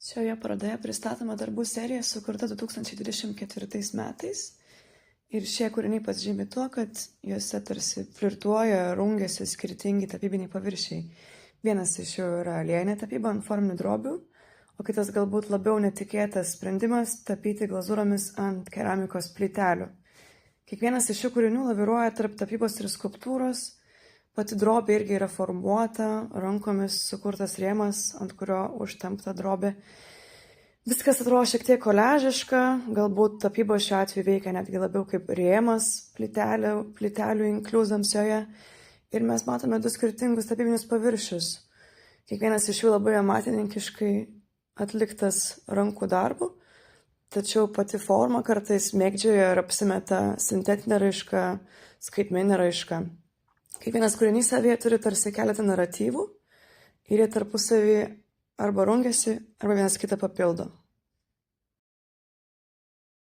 Šioje parodoje pristatoma darbų serija sukurta 2024 metais ir šie kūriniai pasižymi tuo, kad juose tarsi flirtuoja, rungiasi skirtingi tapybiniai paviršiai. Vienas iš jų yra aliejinė tapyba ant forminių drobių, o kitas galbūt labiau netikėtas sprendimas tapyti glazūromis ant keramikos plytelių. Kiekvienas iš šių kūrinių laviruoja tarp tapybos ir skulptūros, pati drobė irgi yra formuota, rankomis sukurtas rėmas, ant kurio užtempta drobė. Viskas atrodo šiek tiek koliažiška, galbūt tapyba šiuo atveju veikia netgi labiau kaip rėmas plytelių inkliuzams joje. Ir mes matome du skirtingus tapybinius paviršius. Kiekvienas iš jų labai amatininkiškai atliktas rankų darbu, tačiau pati forma kartais mėgdžioja ir apsimeta sintetinę raišką, skaitmeninę raišką. Kiekvienas kūrinys savyje turi tarsi keletą naratyvų ir jie tarpusavį arba rungiasi, arba vienas kitą papildo.